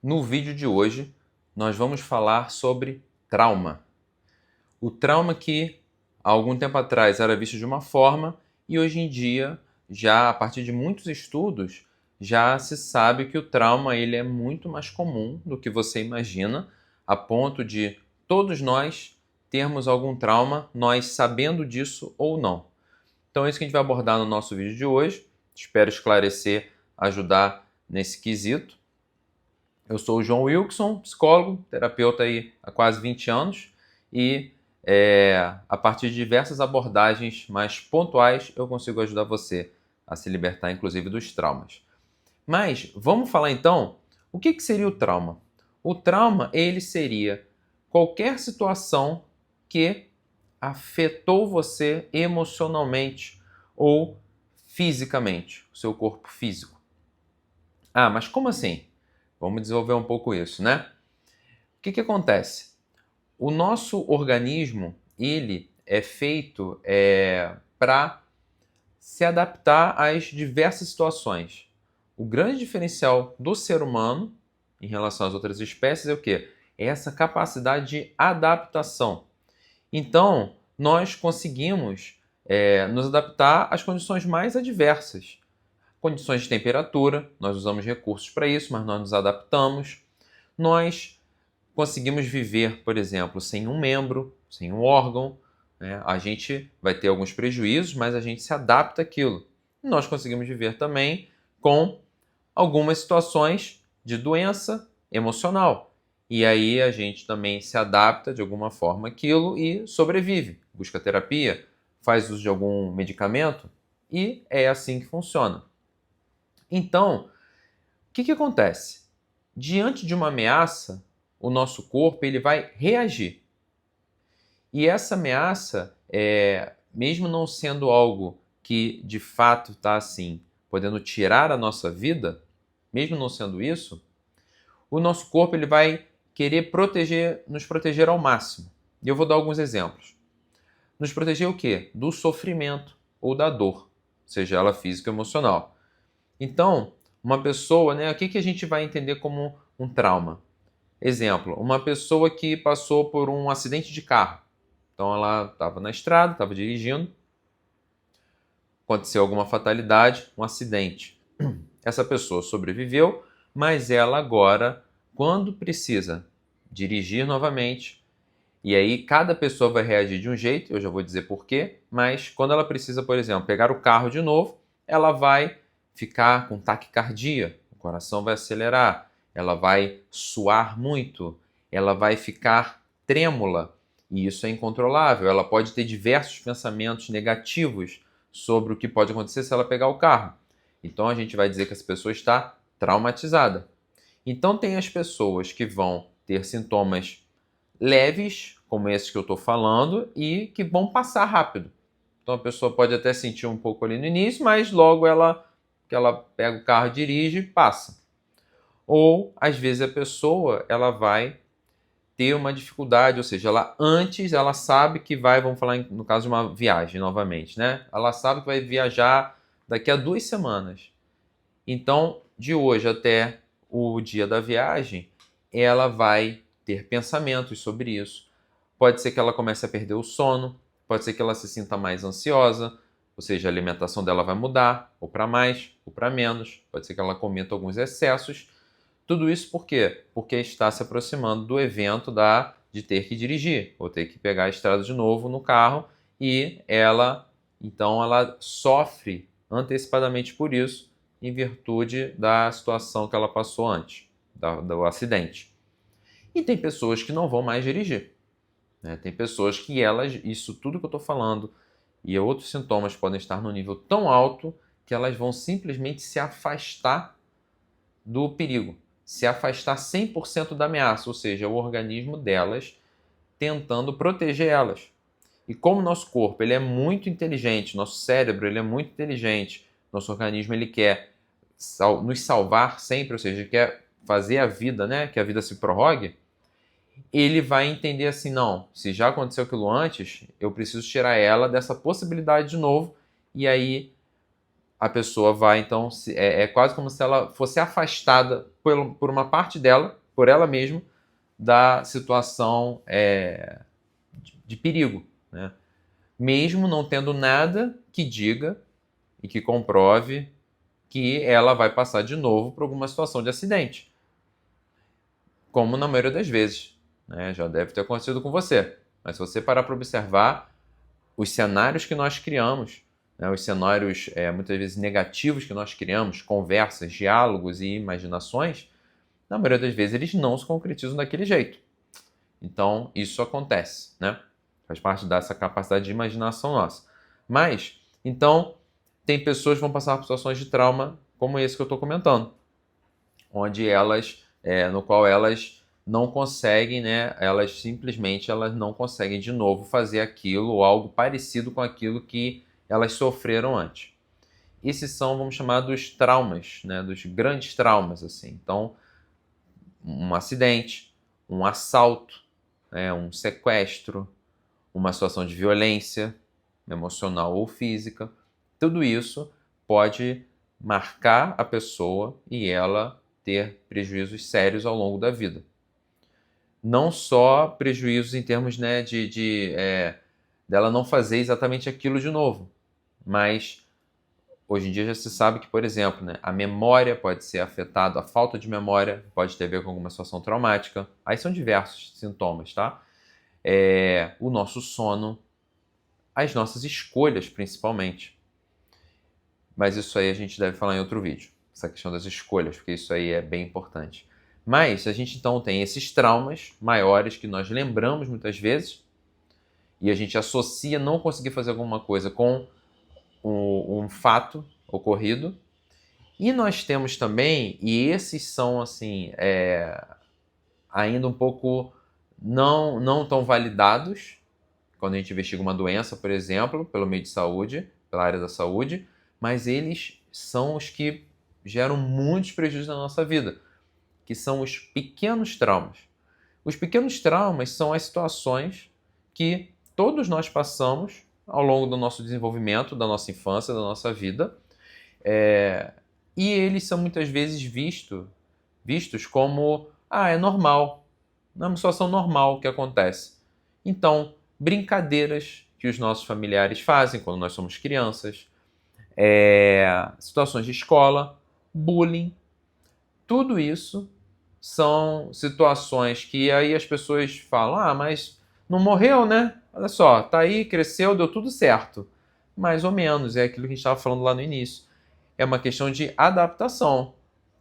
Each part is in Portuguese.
No vídeo de hoje, nós vamos falar sobre trauma. O trauma que há algum tempo atrás era visto de uma forma e hoje em dia, já a partir de muitos estudos, já se sabe que o trauma ele é muito mais comum do que você imagina, a ponto de todos nós termos algum trauma, nós sabendo disso ou não. Então é isso que a gente vai abordar no nosso vídeo de hoje. Espero esclarecer, ajudar nesse quesito. Eu sou o João Wilkson, psicólogo, terapeuta aí há quase 20 anos e a partir de diversas abordagens mais pontuais eu consigo ajudar você a se libertar inclusive dos traumas. Mas vamos falar então o que seria o trauma? O trauma ele seria qualquer situação que afetou você emocionalmente ou fisicamente, o seu corpo físico. Ah, mas como assim? Vamos desenvolver um pouco isso, né? O que acontece? O nosso organismo, ele é feito para se adaptar às diversas situações. O grande diferencial do ser humano em relação às outras espécies é o quê? É essa capacidade de adaptação. Então, nós conseguimos nos adaptar às condições mais adversas. Condições de temperatura, nós usamos recursos para isso, mas nós nos adaptamos. Nós conseguimos viver, por exemplo, sem um membro, sem um órgão, né? A gente vai ter alguns prejuízos, mas a gente se adapta àquilo. E nós conseguimos viver também com algumas situações de doença emocional. E aí a gente também se adapta de alguma forma àquilo e sobrevive. Busca terapia, faz uso de algum medicamento e é assim que funciona. Então, o que acontece? Diante de uma ameaça, o nosso corpo ele vai reagir. E essa ameaça, mesmo não sendo algo que de fato está assim, podendo tirar a nossa vida, mesmo não sendo isso, o nosso corpo ele vai querer nos proteger ao máximo. E eu vou dar alguns exemplos. Nos proteger o quê? Do sofrimento ou da dor, seja ela física ou emocional. Então, uma pessoa, né, o que a gente vai entender como um trauma? Exemplo, uma pessoa que passou por um acidente de carro. Então ela estava na estrada, estava dirigindo, aconteceu alguma fatalidade, um acidente. Essa pessoa sobreviveu, mas ela agora, quando precisa dirigir novamente, e aí cada pessoa vai reagir de um jeito, eu já vou dizer por quê, mas quando ela precisa, por exemplo, pegar o carro de novo, ela vai ficar com taquicardia, o coração vai acelerar, ela vai suar muito, ela vai ficar trêmula, e isso é incontrolável. Ela pode ter diversos pensamentos negativos sobre o que pode acontecer se ela pegar o carro. Então a gente vai dizer que essa pessoa está traumatizada. Então tem as pessoas que vão ter sintomas leves, como esses que eu estou falando, e que vão passar rápido. Então a pessoa pode até sentir um pouco ali no início, mas logo que ela pega o carro e dirige, passa. Ou às vezes a pessoa ela vai ter uma dificuldade, ou seja, ela sabe que vai, vamos falar no caso de uma viagem novamente, né? Ela sabe que vai viajar daqui a 2 semanas. Então, de hoje até o dia da viagem, ela vai ter pensamentos sobre isso. Pode ser que ela comece a perder o sono, pode ser que ela se sinta mais ansiosa, ou seja, a alimentação dela vai mudar, ou para mais, ou para menos. Pode ser que ela cometa alguns excessos. Tudo isso por quê? Porque está se aproximando do evento de ter que dirigir, ou ter que pegar a estrada de novo no carro, e então ela sofre antecipadamente por isso, em virtude da situação que ela passou antes, do acidente. E tem pessoas que não vão mais dirigir, né? Tem pessoas que isso tudo que eu estou falando e outros sintomas podem estar no nível tão alto que elas vão simplesmente se afastar do perigo, se afastar 100% da ameaça, ou seja, o organismo delas tentando proteger elas. E como o nosso corpo ele é muito inteligente, nosso cérebro ele é muito inteligente, nosso organismo ele quer nos salvar sempre, ou seja, quer fazer a vida, né, que a vida se prorrogue, ele vai entender assim, não, se já aconteceu aquilo antes, eu preciso tirar ela dessa possibilidade de novo, e aí a pessoa vai, então, é quase como se ela fosse afastada por uma parte dela, por ela mesma, da situação de perigo, né? Mesmo não tendo nada que diga e que comprove que ela vai passar de novo por alguma situação de acidente. Como na maioria das vezes, né? Já deve ter acontecido com você. Mas se você parar para observar os cenários que nós criamos, né? Os cenários muitas vezes negativos que nós criamos, conversas, diálogos e imaginações, na maioria das vezes eles não se concretizam daquele jeito. Então, isso acontece, né? Faz parte dessa capacidade de imaginação nossa. Mas, então, tem pessoas que vão passar por situações de trauma como esse que eu estou comentando, onde no qual elas não conseguem, né? Elas não conseguem de novo fazer aquilo ou algo parecido com aquilo que elas sofreram antes. Esses são, vamos chamar, dos traumas, né? Dos grandes traumas, assim. Então, um acidente, um assalto, um sequestro, uma situação de violência emocional ou física, tudo isso pode marcar a pessoa e ela ter prejuízos sérios ao longo da vida. Não só prejuízos em termos, né, dela não fazer exatamente aquilo de novo, mas hoje em dia já se sabe que, por exemplo, né, a memória pode ser afetada, a falta de memória pode ter a ver com alguma situação traumática. Aí são diversos sintomas, tá? O nosso sono, as nossas escolhas principalmente. Mas isso aí a gente deve falar em outro vídeo, essa questão das escolhas, porque isso aí é bem importante. Mas a gente então tem esses traumas maiores que nós lembramos muitas vezes e a gente associa não conseguir fazer alguma coisa com um fato ocorrido. E nós temos também, e esses são assim, ainda um pouco não tão validados, quando a gente investiga uma doença, por exemplo, pelo meio de saúde, pela área da saúde, mas eles são os que geram muitos prejuízos na nossa vida, que são os pequenos traumas. Os pequenos traumas são as situações que todos nós passamos ao longo do nosso desenvolvimento, da nossa infância, da nossa vida, e eles são muitas vezes vistos como, é normal, é uma situação normal que acontece. Então, brincadeiras que os nossos familiares fazem quando nós somos crianças, situações de escola, bullying, tudo isso são situações que aí as pessoas falam, mas não morreu, né? Olha só, tá aí, cresceu, deu tudo certo. Mais ou menos, é aquilo que a gente estava falando lá no início. É uma questão de adaptação.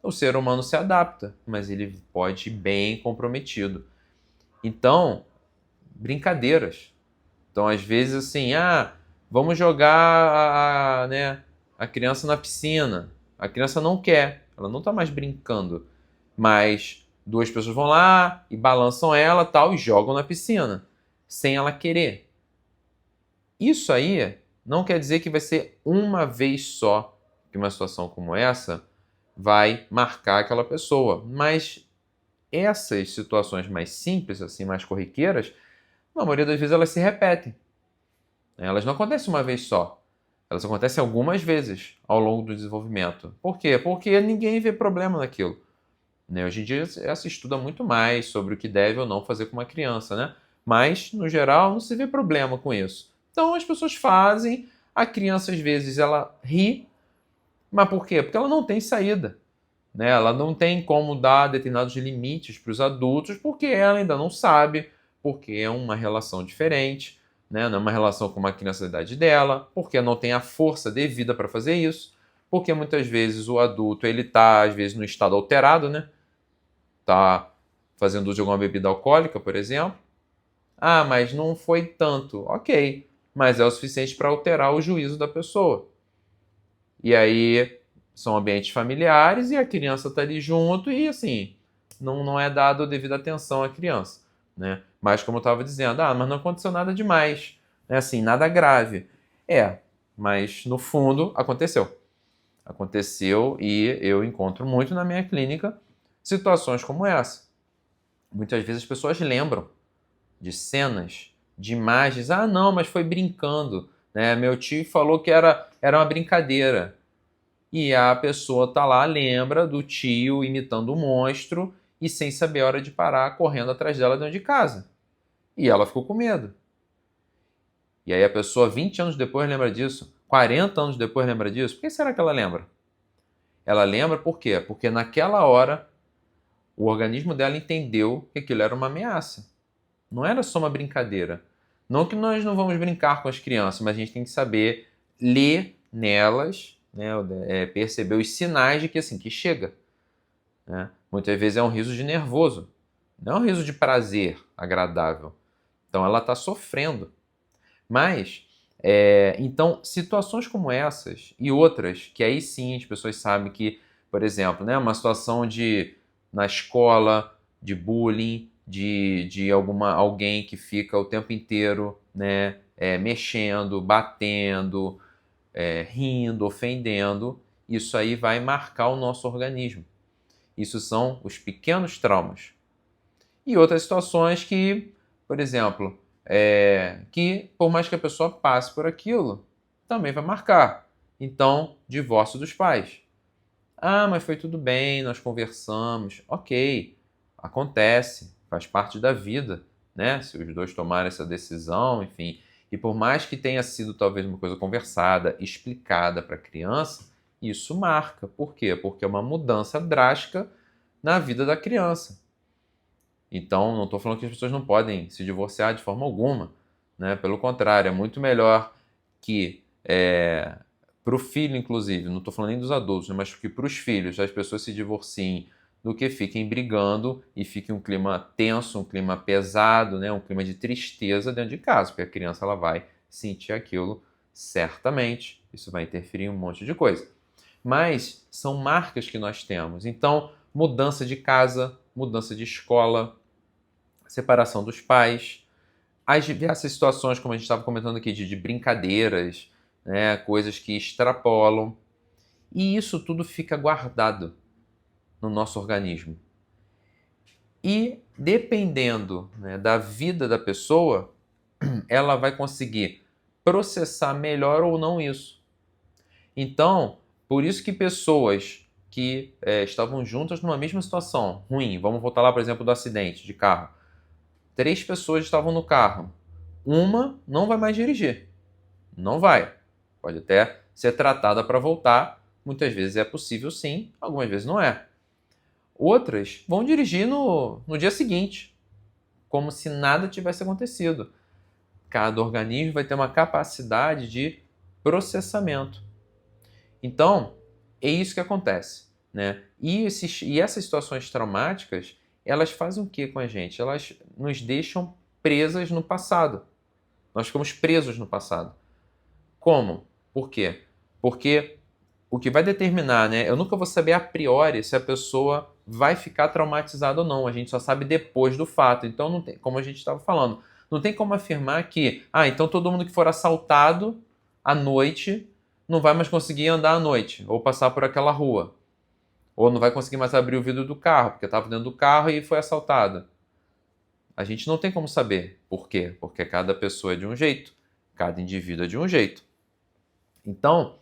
O ser humano se adapta, mas ele pode ir bem comprometido. Então, brincadeiras. Então, às vezes, assim, vamos jogar a criança na piscina. A criança não quer, ela não está mais brincando. Mas duas pessoas vão lá e balançam ela tal, e jogam na piscina, sem ela querer. Isso aí não quer dizer que vai ser uma vez só que uma situação como essa vai marcar aquela pessoa. Mas essas situações mais simples, assim, mais corriqueiras, na maioria das vezes elas se repetem. Elas não acontecem uma vez só. Elas acontecem algumas vezes ao longo do desenvolvimento. Por quê? Porque ninguém vê problema naquilo. Hoje em dia se estuda muito mais sobre o que deve ou não fazer com uma criança, né? Mas, no geral, não se vê problema com isso. Então, as pessoas fazem, a criança, às vezes, ela ri, mas por quê? Porque ela não tem saída. Né? Ela não tem como dar determinados limites para os adultos, porque ela ainda não sabe, porque é uma relação diferente, né? Não é uma relação com uma criança da idade dela, porque não tem a força devida para fazer isso, porque muitas vezes o adulto ele está, às vezes, no estado alterado, né? Está fazendo uso de alguma bebida alcoólica, por exemplo. Mas não foi tanto. Ok, mas é o suficiente para alterar o juízo da pessoa. E aí são ambientes familiares e a criança está ali junto e, assim, não é dado a devida atenção à criança, né? Mas, como eu estava dizendo, mas não aconteceu nada demais, né? Assim, nada grave. Mas, no fundo, aconteceu. Aconteceu e eu encontro muito na minha clínica situações como essa. Muitas vezes as pessoas lembram de cenas, de imagens. Não, mas foi brincando, né? Meu tio falou que era uma brincadeira. E a pessoa tá lá, lembra do tio imitando o monstro e sem saber a hora de parar, correndo atrás dela dentro de casa. E ela ficou com medo. E aí a pessoa 20 anos depois lembra disso, 40 anos depois lembra disso. Por que será que ela lembra? Ela lembra por quê? Porque naquela hora o organismo dela entendeu que aquilo era uma ameaça. Não era só uma brincadeira. Não que nós não vamos brincar com as crianças, mas a gente tem que saber ler nelas, né, perceber os sinais de que assim, que chega. Né? Muitas vezes é um riso de nervoso, não é um riso de prazer agradável. Então ela está sofrendo. Mas, então, situações como essas e outras, que aí sim as pessoas sabem que, por exemplo, né, uma situação na escola, de bullying, de alguém que fica o tempo inteiro, né, mexendo, batendo, rindo, ofendendo, isso aí vai marcar o nosso organismo. Isso são os pequenos traumas. E outras situações que, por exemplo, que por mais que a pessoa passe por aquilo, também vai marcar. Então, divórcio dos pais. Ah, mas foi tudo bem, nós conversamos. Ok, acontece, faz parte da vida, né? Se os dois tomarem essa decisão, enfim. E por mais que tenha sido talvez uma coisa conversada, explicada para a criança, isso marca. Por quê? Porque é uma mudança drástica na vida da criança. Então, não estou falando que as pessoas não podem se divorciar de forma alguma, né? Pelo contrário, é muito melhor que, para o filho, inclusive, não estou falando nem dos adultos, né? Mas que para os filhos as pessoas se divorciem do que fiquem brigando e fique um clima tenso, um clima pesado, né? Um clima de tristeza dentro de casa, porque a criança ela vai sentir aquilo certamente. Isso vai interferir em um monte de coisa. Mas são marcas que nós temos. Então, mudança de casa, mudança de escola, separação dos pais, as diversas situações, como a gente estava comentando aqui, de brincadeiras, né, coisas que extrapolam. E isso tudo fica guardado no nosso organismo. E dependendo, né, da vida da pessoa, ela vai conseguir processar melhor ou não isso. Então, por isso que pessoas que estavam juntas numa mesma situação ruim, vamos voltar lá, por exemplo, do acidente de carro. 3 pessoas estavam no carro. Uma não vai mais dirigir. Não vai. Pode até ser tratada para voltar. Muitas vezes é possível sim, algumas vezes não é. Outras vão dirigir no dia seguinte, como se nada tivesse acontecido. Cada organismo vai ter uma capacidade de processamento. Então, é isso que acontece. Né? E essas situações traumáticas, elas fazem o que com a gente? Elas nos deixam presas no passado. Nós ficamos presos no passado. Como? Por quê? Porque o que vai determinar, né? Eu nunca vou saber a priori se a pessoa vai ficar traumatizada ou não. A gente só sabe depois do fato. Então, não tem, como a gente estava falando, não tem como afirmar que, então todo mundo que for assaltado à noite não vai mais conseguir andar à noite ou passar por aquela rua. Ou não vai conseguir mais abrir o vidro do carro, porque estava dentro do carro e foi assaltado. A gente não tem como saber. Por quê? Porque cada pessoa é de um jeito, cada indivíduo é de um jeito. Então,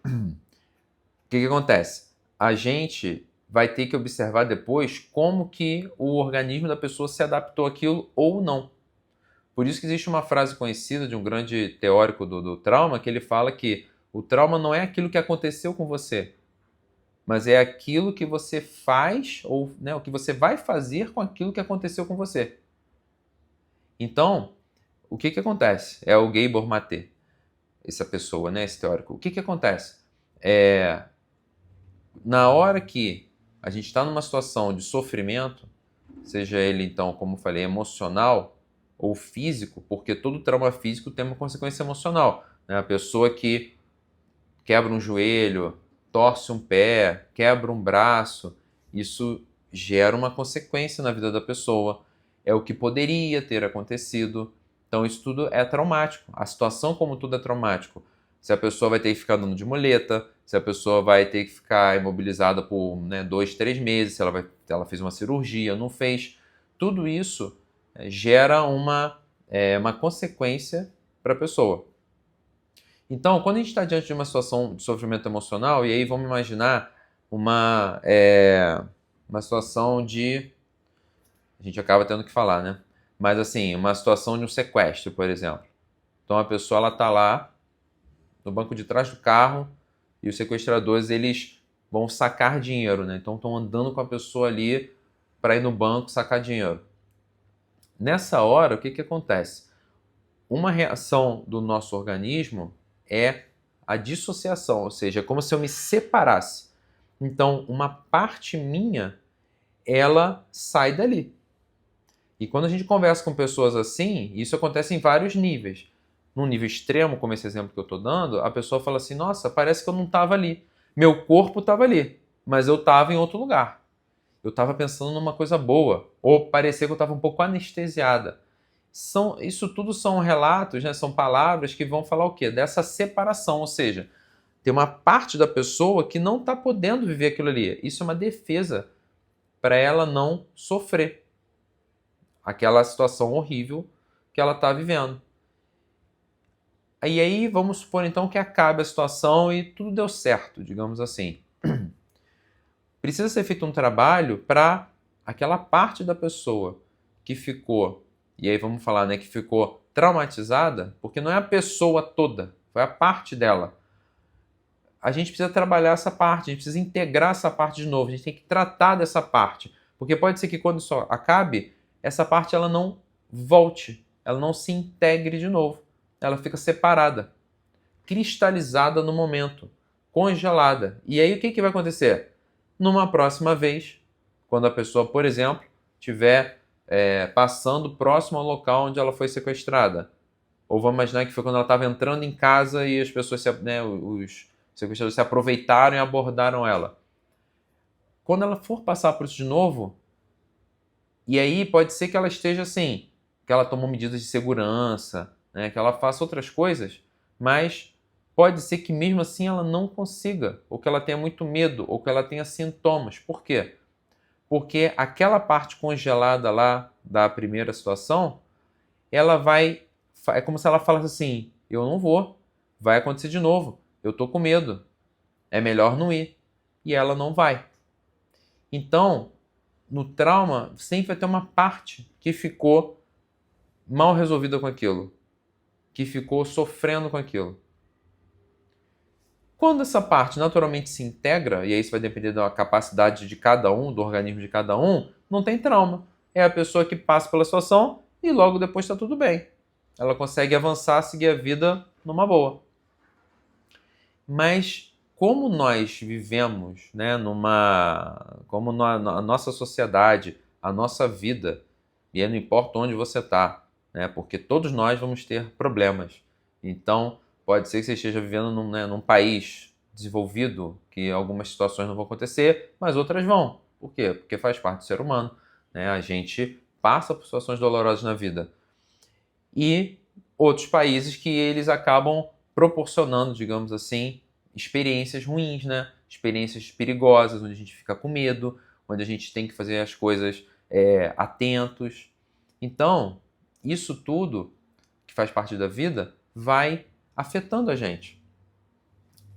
o que acontece? A gente vai ter que observar depois como que o organismo da pessoa se adaptou àquilo ou não. Por isso que existe uma frase conhecida de um grande teórico do trauma, que ele fala que o trauma não é aquilo que aconteceu com você, mas é aquilo que você faz, ou né, o que você vai fazer com aquilo que aconteceu com você. Então, o que acontece? É o Gabor Maté, essa pessoa, né, esse teórico. O que acontece? Na hora que a gente está numa situação de sofrimento, seja ele, então, como eu falei, emocional ou físico, porque todo trauma físico tem uma consequência emocional. Né? A pessoa que quebra um joelho, torce um pé, quebra um braço, isso gera uma consequência na vida da pessoa. É o que poderia ter acontecido. Então isso tudo é traumático. A situação como tudo é traumático. Se a pessoa vai ter que ficar andando de muleta, se a pessoa vai ter que ficar imobilizada por 2, 3 meses, se ela fez uma cirurgia, não fez. Tudo isso gera uma consequência para a pessoa. Então, quando a gente está diante de uma situação de sofrimento emocional, e aí vamos imaginar uma situação de... A gente acaba tendo que falar, né? Mas assim, uma situação de um sequestro, por exemplo. Então a pessoa ela tá lá no banco de trás do carro e os sequestradores eles vão sacar dinheiro, né? Então estão andando com a pessoa ali para ir no banco sacar dinheiro. Nessa hora, o que acontece? Uma reação do nosso organismo é a dissociação, ou seja, é como se eu me separasse. Então, uma parte minha, ela sai dali. E quando a gente conversa com pessoas assim, isso acontece em vários níveis. Num nível extremo, como esse exemplo que eu estou dando, a pessoa fala assim, nossa, parece que eu não estava ali. Meu corpo estava ali, mas eu estava em outro lugar. Eu estava pensando numa coisa boa, ou parecia que eu estava um pouco anestesiada. Isso tudo são relatos, né? São palavras que vão falar o quê? Dessa separação, ou seja, tem uma parte da pessoa que não está podendo viver aquilo ali. Isso é uma defesa para ela não sofrer aquela situação horrível que ela está vivendo. E aí vamos supor então que acabe a situação e tudo deu certo, digamos assim. Precisa ser feito um trabalho para aquela parte da pessoa que ficou, e aí vamos falar, né, que ficou traumatizada, porque não é a pessoa toda, foi a parte dela. A gente precisa trabalhar essa parte, a gente precisa integrar essa parte de novo, a gente tem que tratar dessa parte, porque pode ser que quando isso acabe, essa parte ela não volte, ela não se integre de novo, ela fica separada, cristalizada no momento, congelada. E aí o que vai acontecer? Numa próxima vez, quando a pessoa, por exemplo, estiver passando próximo ao local onde ela foi sequestrada, ou vamos imaginar que foi quando ela estava entrando em casa e as pessoas, os sequestradores se aproveitaram e abordaram ela. Quando ela for passar por isso de novo, e aí pode ser que ela esteja assim, que ela tomou medidas de segurança, né, que ela faça outras coisas, mas pode ser que mesmo assim ela não consiga, ou que ela tenha muito medo, ou que ela tenha sintomas. Por quê? Porque aquela parte congelada lá da primeira situação, ela vai... É como se ela falasse assim, eu não vou, vai acontecer de novo, eu tô com medo, é melhor não ir. E ela não vai. Então, no trauma, sempre vai ter uma parte que ficou mal resolvida com aquilo, que ficou sofrendo com aquilo. Quando essa parte naturalmente se integra, e aí isso vai depender da capacidade de cada um, do organismo de cada um, não tem trauma. É a pessoa que passa pela situação e logo depois está tudo bem. Ela consegue avançar, seguir a vida numa boa. Mas como nós vivemos, né, como a nossa sociedade, a nossa vida, e aí não importa onde você está, né, porque todos nós vamos ter problemas. Então, pode ser que você esteja vivendo num país desenvolvido, que algumas situações não vão acontecer, mas outras vão. Por quê? Porque faz parte do ser humano, né? A gente passa por situações dolorosas na vida. E outros países que eles acabam proporcionando, digamos assim, experiências ruins, né? Experiências perigosas, onde a gente fica com medo, onde a gente tem que fazer as coisas atentos. Então, isso tudo que faz parte da vida vai afetando a gente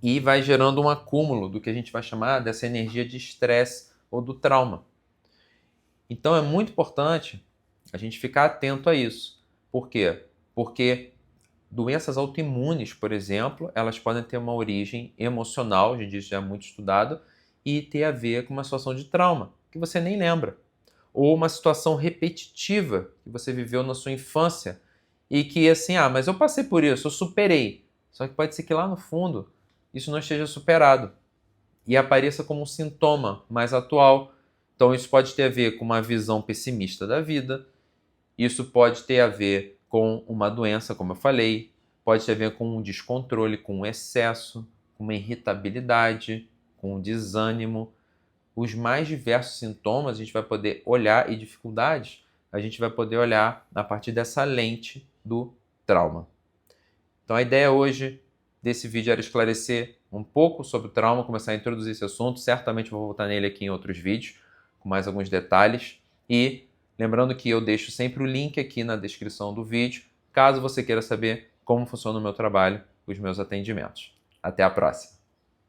e vai gerando um acúmulo do que a gente vai chamar dessa energia de estresse ou do trauma. Então é muito importante a gente ficar atento a isso. Por quê? Porque doenças autoimunes, por exemplo, elas podem ter uma origem emocional, a gente diz já é muito estudado, e ter a ver com uma situação de trauma, que você nem lembra. Ou uma situação repetitiva que você viveu na sua infância e que assim, mas eu passei por isso, eu superei. Só que pode ser que lá no fundo isso não esteja superado e apareça como um sintoma mais atual. Então isso pode ter a ver com uma visão pessimista da vida, isso pode ter a ver com uma doença, como eu falei, pode ter a ver com um descontrole, com um excesso, com uma irritabilidade, com um desânimo. Os mais diversos sintomas a gente vai poder olhar, e dificuldades a gente vai poder olhar a partir dessa lente do trauma. Então a ideia hoje desse vídeo era esclarecer um pouco sobre o trauma, começar a introduzir esse assunto. Certamente vou voltar nele aqui em outros vídeos, com mais alguns detalhes. E lembrando que eu deixo sempre o link aqui na descrição do vídeo, caso você queira saber como funciona o meu trabalho os meus atendimentos. Até a próxima!